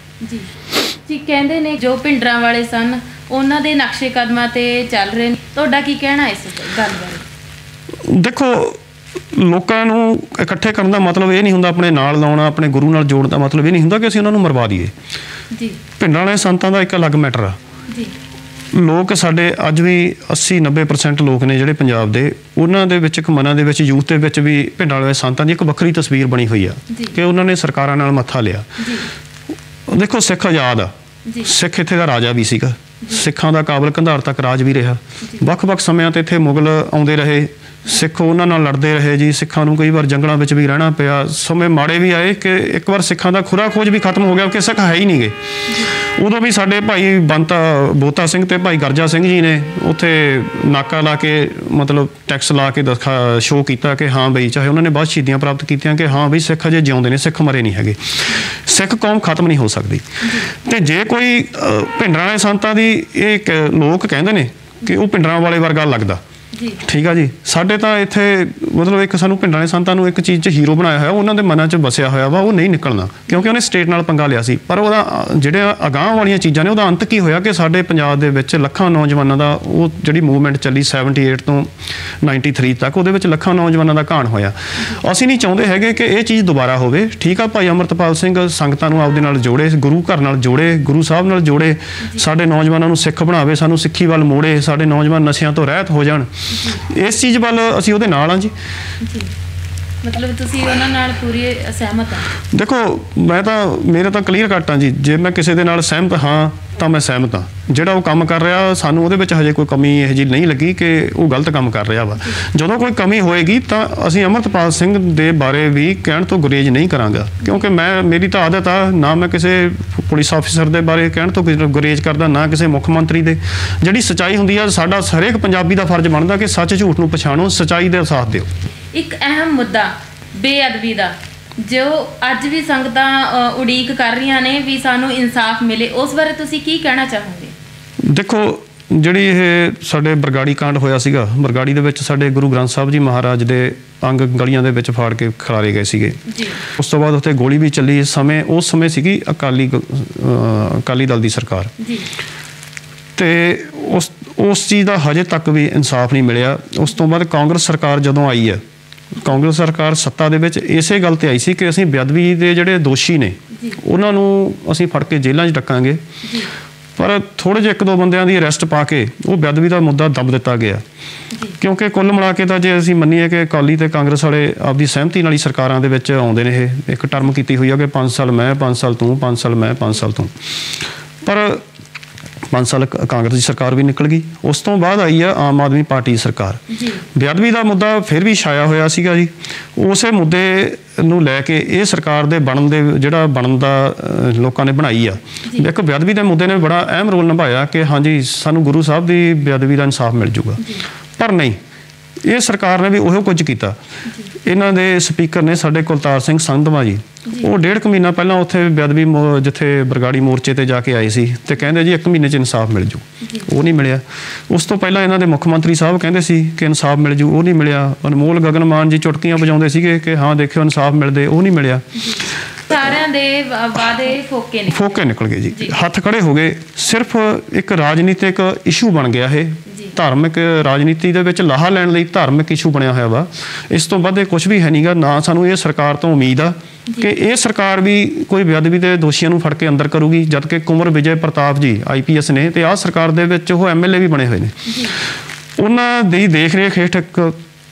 ਜੀ ਕਹਿੰਦੇ ਨੇ ਜੋ ਭਿੰਡਰਾਂ ਵਾਲੇ ਸਨ ਉਹਨਾਂ ਦੇ ਨਕਸ਼ੇ ਕਦਮਾਂ ਤੇ ਚੱਲ ਰਹੇ ਨੇ। ਤੁਹਾਡਾ ਕੀ ਕਹਿਣਾ ਇਸ ਗੱਲ ਬਾਰੇ? ਦੇਖੋ, ਲੋਕਾਂ ਨੂੰ ਇਕੱਠੇ ਕਰਨ ਦਾ ਮਤਲਬ ਇਹ ਨਹੀਂ ਹੁੰਦਾ ਆਪਣੇ ਨਾਲ ਲਾਉਣਾ, ਆਪਣੇ ਗੁਰੂ ਨਾਲ ਜੋੜਨ ਦਾ ਮਤਲਬ ਇਹ ਨਹੀਂ ਹੁੰਦਾ ਕਿ ਅਸੀਂ ਉਹਨਾਂ ਨੂੰ ਮਰਵਾ ਦਈਏ ਜੀ। ਭਿੰਡਰਾਂ ਵਾਲੇ ਸੰਤਾਂ ਦਾ ਇੱਕ ਅਲੱਗ ਮੈਟਰ ਆ ਜੀ। ਲੋਕ ਸਾਡੇ ਅੱਜ ਵੀ 80-90% ਲੋਕ ਨੇ ਜਿਹੜੇ ਪੰਜਾਬ ਦੇ, ਉਹਨਾਂ ਦੇ ਵਿੱਚ ਇੱਕ ਮਨਾਂ ਦੇ ਵਿੱਚ ਯੂਥ ਦੇ ਵਿੱਚ ਵੀ ਪਿੰਡਾਂ ਵਾਲੇ ਸੰਤਾਂ ਦੀ ਇੱਕ ਵੱਖਰੀ ਤਸਵੀਰ ਬਣੀ ਹੋਈ ਆ ਕਿ ਉਹਨਾਂ ਨੇ ਸਰਕਾਰਾਂ ਨਾਲ ਮੱਥਾ ਲਿਆ। ਦੇਖੋ ਸਿੱਖ ਆਜ਼ਾਦ ਆ, ਸਿੱਖ ਇੱਥੇ ਦਾ ਰਾਜਾ ਵੀ ਸੀਗਾ, ਸਿੱਖਾਂ ਦਾ ਕਾਬਲ ਕੰਧਾਰ ਤੱਕ ਰਾਜ ਵੀ ਰਿਹਾ। ਵੱਖ-ਵੱਖ ਸਮਿਆਂ ਤੇ ਇੱਥੇ ਮੁਗਲ ਆਉਂਦੇ ਰਹੇ, ਸਿੱਖ ਉਹਨਾਂ ਨਾਲ ਲੜਦੇ ਰਹੇ ਜੀ। ਸਿੱਖਾਂ ਨੂੰ ਕਈ ਵਾਰ ਜੰਗਲਾਂ ਵਿੱਚ ਵੀ ਰਹਿਣਾ ਪਿਆ, ਸਮੇਂ ਮਾੜੇ ਵੀ ਆਏ ਕਿ ਇੱਕ ਵਾਰ ਸਿੱਖਾਂ ਦਾ ਖੁਰਾ ਖੋਜ ਵੀ ਖਤਮ ਹੋ ਗਿਆ ਕਿ ਸਿੱਖ ਹੈ ਹੀ ਨਹੀਂ ਗੇ। ਉਦੋਂ ਵੀ ਸਾਡੇ ਭਾਈ ਬੋਤਾ ਸਿੰਘ ਤੇ ਭਾਈ ਗਰਜਾ ਸਿੰਘ ਜੀ ਨੇ ਉੱਥੇ ਨਾਕਾ ਲਾ ਕੇ ਮਤਲਬ ਟੈਕਸ ਲਾ ਕੇ ਸ਼ੋਅ ਕੀਤਾ ਕਿ ਹਾਂ ਬਈ, ਚਾਹੇ ਉਹਨਾਂ ਨੇ ਬਹੁਤ ਸ਼ਹੀਦੀਆਂ ਪ੍ਰਾਪਤ ਕੀਤੀਆਂ ਕਿ ਹਾਂ ਬਈ ਸਿੱਖ ਅਜੇ ਜਿਉਂਦੇ ਨੇ, ਸਿੱਖ ਮਰੇ ਨਹੀਂ ਹੈਗੇ, ਸਿੱਖ ਕੌਮ ਖਤਮ ਨਹੀਂ ਹੋ ਸਕਦੀ। ਤੇ ਜੇ ਕੋਈ ਭਿੰਡਰਾਂ ਵਾਲੇ ਸੰਤਾਂ ਦੀ ਇਹ ਲੋਕ ਕਹਿੰਦੇ ਨੇ ਕਿ ਉਹ ਭਿੰਡਰਾਂ ਵਾਲੇ ਵਰਗਾ ਲੱਗਦਾ, ਠੀਕ ਆ ਜੀ। ਸਾਡੇ ਤਾਂ ਇੱਥੇ ਮਤਲਬ ਇੱਕ ਸਾਨੂੰ ਭਿੰਡਰਾਂ ਦੇ ਸੰਤਾਂ ਨੂੰ ਇੱਕ ਚੀਜ਼ 'ਚ ਹੀਰੋ ਬਣਾਇਆ ਹੋਇਆ, ਉਹਨਾਂ ਦੇ ਮਨਾਂ 'ਚ ਵਸਿਆ ਹੋਇਆ ਵਾ, ਉਹ ਨਹੀਂ ਨਿਕਲਣਾ ਕਿਉਂਕਿ ਉਹਨੇ ਸਟੇਟ ਨਾਲ ਪੰਗਾ ਲਿਆ ਸੀ। ਪਰ ਉਹਦਾ ਜਿਹੜੇ ਅਗਾਂਹ ਵਾਲੀਆਂ ਚੀਜ਼ਾਂ ਨੇ ਉਹਦਾ ਅੰਤ ਕੀ ਹੋਇਆ ਕਿ ਸਾਡੇ ਪੰਜਾਬ ਦੇ ਵਿੱਚ ਲੱਖਾਂ ਨੌਜਵਾਨਾਂ ਦਾ ਉਹ ਜਿਹੜੀ ਮੂਵਮੈਂਟ ਚੱਲੀ 78 ਤੋਂ 93 ਤੱਕ, ਉਹਦੇ ਵਿੱਚ ਲੱਖਾਂ ਨੌਜਵਾਨਾਂ ਦਾ ਘਾਣ ਹੋਇਆ। ਅਸੀਂ ਨਹੀਂ ਚਾਹੁੰਦੇ ਹੈਗੇ ਕਿ ਇਹ ਚੀਜ਼ ਦੁਬਾਰਾ ਹੋਵੇ। ਠੀਕ ਆ, ਭਾਈ ਅਮਰਤਪਾਲ ਸਿੰਘ ਸੰਗਤਾਂ ਨੂੰ ਆਪਦੇ ਨਾਲ ਜੋੜੇ, ਗੁਰੂ ਘਰ ਨਾਲ ਜੋੜੇ, ਗੁਰੂ ਸਾਹਿਬ ਨਾਲ ਜੋੜੇ, ਸਾਡੇ ਨੌਜਵਾਨਾਂ ਨੂੰ ਸਿੱਖ ਬਣਾਵੇ, ਸਾਨੂੰ ਸਿੱਖੀ ਵੱਲ ਮੋੜੇ, ਸਾਡੇ ਨੌਜਵਾਨ ਨਸ਼ਿਆਂ ਤੋਂ ਰਹਿਤ ਹੋ ਜਾਣ। ਇਸ ਚੀਜ਼ ਵੱਲ ਅਸੀਂ ਉਹਦੇ ਨਾਲ ਹਾਂ ਜੀ। ਮਤਲਬ ਤੁਸੀਂ ਉਹਨਾਂ ਨਾਲ ਪੂਰੀ ਸਹਿਮਤ ਹੋ? ਦੇਖੋ ਮੇਰੇ ਤਾਂ ਕਲੀਅਰ ਕੱਟ ਆ ਜੀ, ਜੇ ਮੈਂ ਕਿਸੇ ਦੇ ਨਾਲ ਸਹਿਮਤ ਹਾਂ ਤਾਂ ਮੈਂ ਸਹਿਮਤ ਹਾਂ। ਜਿਹੜਾ ਉਹ ਕੰਮ ਕਰ ਰਿਹਾ ਸਾਨੂੰ ਉਹਦੇ ਵਿੱਚ ਹਜੇ ਕੋਈ ਕਮੀ ਇਹੋ ਜਿਹੀ ਨਹੀਂ ਲੱਗੀ ਕਿ ਉਹ ਗਲਤ ਕੰਮ ਕਰ ਰਿਹਾ ਵਾ। ਜਦੋਂ ਕੋਈ ਕਮੀ ਹੋਏਗੀ ਤਾਂ ਅਸੀਂ ਅਮਰਤਪਾਲ ਸਿੰਘ ਦੇ ਬਾਰੇ ਵੀ ਕਹਿਣ ਤੋਂ ਗੁਰੇਜ਼ ਨਹੀਂ ਕਰਾਂਗਾ, ਕਿਉਂਕਿ ਮੇਰੀ ਤਾਂ ਆਦਤ ਆ, ਨਾ ਮੈਂ ਕਿਸੇ ਪੁਲਿਸ ਆਫੀਸਰ ਦੇ ਬਾਰੇ ਕਹਿਣ ਤੋਂ ਗੁਰੇਜ਼ ਕਰਦਾ, ਨਾ ਕਿਸੇ ਮੁੱਖ ਮੰਤਰੀ ਦੇ। ਜਿਹੜੀ ਸੱਚਾਈ ਹੁੰਦੀ ਆ, ਸਾਡਾ ਹਰੇਕ ਪੰਜਾਬੀ ਦਾ ਫਰਜ਼ ਬਣਦਾ ਕਿ ਸੱਚ ਝੂਠ ਨੂੰ ਪਛਾਣੋ, ਸੱਚਾਈ ਦਾ ਸਾਥ ਦਿਓ। ਇੱਕ ਅਹਿਮ ਮੁੱਦਾ ਬੇਅਦਬੀ ਦਾ, ਜੋ ਅੱਜ ਵੀ ਸੰਗਤਾਂ ਉਡੀਕ ਕਰ ਰਹੀਆਂ ਨੇ ਵੀ ਸਾਨੂੰ ਇਨਸਾਫ ਮਿਲੇ, ਉਸ ਬਾਰੇ ਤੁਸੀਂ ਕੀ ਕਹਿਣਾ ਚਾਹੋਗੇ? ਦੇਖੋ, ਜਿਹੜੀ ਇਹ ਸਾਡੇ ਬਰਗਾੜੀ ਕਾਂਡ ਹੋਇਆ ਸੀਗਾ, ਬਰਗਾੜੀ ਦੇ ਵਿੱਚ ਸਾਡੇ ਗੁਰੂ ਗ੍ਰੰਥ ਸਾਹਿਬ ਜੀ ਮਹਾਰਾਜ ਦੇ ਅੰਗ ਗਲੀਆਂ ਦੇ ਵਿੱਚ ਫਾੜ ਕੇ ਖਿਲਾਰੇ ਗਏ ਸੀਗੇ। ਉਸ ਤੋਂ ਬਾਅਦ ਉੱਥੇ ਗੋਲੀ ਵੀ ਚੱਲੀ। ਉਸ ਸਮੇਂ ਸੀਗੀ ਅਕਾਲੀ ਦਲ ਦੀ ਸਰਕਾਰ ਤੇ ਉਸ ਚੀਜ਼ ਦਾ ਹਜੇ ਤੱਕ ਵੀ ਇਨਸਾਫ ਨਹੀਂ ਮਿਲਿਆ। ਉਸ ਤੋਂ ਬਾਅਦ ਕਾਂਗਰਸ ਸਰਕਾਰ ਜਦੋਂ ਆਈ ਹੈ, ਕਾਂਗਰਸ ਸਰਕਾਰ ਸੱਤਾ ਦੇ ਵਿੱਚ ਇਸੇ ਗੱਲ ਤੇ ਆਈ ਸੀ ਕਿ ਅਸੀਂ ਬੇਅਦਬੀ ਦੇ ਜਿਹੜੇ ਦੋਸ਼ੀ ਨੇ ਉਹਨਾਂ ਨੂੰ ਅਸੀਂ ਫੜ ਕੇ ਜੇਲ੍ਹਾਂ 'ਚ ਡੱਕਾਂਗੇ। ਪਰ ਥੋੜ੍ਹੇ ਜਿਹੇ 1-2 ਬੰਦਿਆਂ ਦੀ ਅਰੈਸਟ ਪਾ ਕੇ ਉਹ ਬੇਅਦਬੀ ਦਾ ਮੁੱਦਾ ਦੱਬ ਦਿੱਤਾ ਗਿਆ, ਕਿਉਂਕਿ ਕੁੱਲ ਮਿਲਾ ਕੇ ਤਾਂ ਜੇ ਅਸੀਂ ਮੰਨੀਏ ਕਿ ਅਕਾਲੀ ਤੇ ਕਾਂਗਰਸ ਵਾਲੇ ਆਪਦੀ ਸਹਿਮਤੀ ਨਾਲ ਹੀ ਸਰਕਾਰਾਂ ਦੇ ਵਿੱਚ ਆਉਂਦੇ ਨੇ। ਇਹ ਇੱਕ ਟਰਮ ਕੀਤੀ ਹੋਈ ਆ ਕਿ 5 ਸਾਲ ਮੈਂ, 5 ਸਾਲ ਤੂੰ, 5 ਸਾਲ ਮੈਂ, 5 ਸਾਲ ਤੂੰ। ਪਰ 5 ਸਾਲ ਕਾਂਗਰਸ ਦੀ ਸਰਕਾਰ ਵੀ ਨਿਕਲ ਗਈ। ਉਸ ਤੋਂ ਬਾਅਦ ਆਈ ਆ ਆਮ ਆਦਮੀ ਪਾਰਟੀ ਦੀ ਸਰਕਾਰ। ਬੇਅਦਬੀ ਦਾ ਮੁੱਦਾ ਫਿਰ ਵੀ ਛਾਇਆ ਹੋਇਆ ਸੀਗਾ ਜੀ। ਉਸੇ ਮੁੱਦੇ ਨੂੰ ਲੈ ਕੇ ਇਹ ਸਰਕਾਰ ਦੇ ਬਣਨ ਦਾ ਲੋਕਾਂ ਨੇ ਬਣਾਈ ਆ। ਇੱਕ ਬੇਅਦਬੀ ਦੇ ਮੁੱਦੇ ਨੇ ਬੜਾ ਅਹਿਮ ਰੋਲ ਨਿਭਾਇਆ ਕਿ ਹਾਂਜੀ ਸਾਨੂੰ ਗੁਰੂ ਸਾਹਿਬ ਦੀ ਬੇਅਦਬੀ ਦਾ ਇਨਸਾਫ ਮਿਲ ਜੂਗਾ। ਪਰ ਨਹੀਂ, ਇਹ ਸਰਕਾਰ ਨੇ ਵੀ ਉਹੋ ਕੁਝ ਕੀਤਾ। ਇਹਨਾਂ ਦੇ ਸਪੀਕਰ ਨੇ ਸਾਡੇ ਕੁਲਤਾਰ ਸਿੰਘ ਸੰਧਵਾ ਜੀ, ਉਹ 1.5 ਮਹੀਨਾ ਪਹਿਲਾਂ ਉੱਥੇ ਬੇਅਦਬੀ ਜਿੱਥੇ ਬਰਗਾੜੀ ਮੋਰਚੇ ਤੇ ਜਾ ਕੇ ਆਏ ਸੀ ਤੇ ਕਹਿੰਦੇ ਜੀ 1 ਮਹੀਨੇ 'ਚ ਇਨਸਾਫ ਮਿਲ ਜੂ। ਉਹ ਨਹੀਂ ਮਿਲਿਆ। ਉਸ ਤੋਂ ਪਹਿਲਾਂ ਇਹਨਾਂ ਦੇ ਮੁੱਖ ਮੰਤਰੀ ਸਾਹਿਬ ਕਹਿੰਦੇ ਸੀ ਕਿ ਇਨਸਾਫ ਮਿਲ ਜੂ, ਉਹ ਨਹੀਂ ਮਿਲਿਆ। ਅਨਮੋਲ ਗਗਨ ਮਾਨ ਜੀ ਚੁਟਕੀਆਂ ਵਜਾਉਂਦੇ ਸੀਗੇ ਕਿ ਹਾਂ ਦੇਖਿਓ ਇਨਸਾਫ ਮਿਲਦੇ, ਉਹ ਨਹੀਂ ਮਿਲਿਆ। ਸਾਰਿਆਂ ਦੇ ਵਾਅਦੇ ਫੋਕੇ ਨਿਕਲ ਗਏ ਜੀ, ਹੱਥ ਖੜੇ ਹੋ ਗਏ। ਸਿਰਫ ਇੱਕ ਰਾਜਨੀਤਿਕ ਇਸ਼ੂ ਬਣ ਗਿਆ ਇਹ। ਧਾਰਮਿਕ ਰਾਜਨੀਤੀ ਦੇ ਵਿੱਚ ਲਾਹਾ ਲੈਣ ਲਈ ਧਾਰਮਿਕ ਇਸ਼ੂ ਬਣਿਆ ਹੋਇਆ ਵਾ। ਇਸ ਤੋਂ ਵੱਧ ਕੁਝ ਵੀ ਹੈ ਨਹੀਂਗਾ। ਨਾ ਸਾਨੂੰ ਇਹ ਸਰਕਾਰ ਤੋਂ ਉਮੀਦ ਆ ਕਿ ਇਹ ਸਰਕਾਰ ਵੀ ਕੋਈ ਬੇਅਦਬੀ ਦੇ ਦੋਸ਼ੀਆਂ ਨੂੰ ਫੜ ਕੇ ਅੰਦਰ ਕਰੂਗੀ, ਜਦ ਕਿ ਕੁੰਵਰ ਵਿਜੇ ਪ੍ਰਤਾਪ ਜੀ IPS ਨੇ ਤੇ ਆਹ ਸਰਕਾਰ ਦੇ ਵਿੱਚ ਉਹ MLA ਵੀ ਬਣੇ ਹੋਏ ਨੇ। ਉਹਨਾਂ ਦੀ ਦੇਖ ਰੇਖ ਹੇਠ ਇੱਕ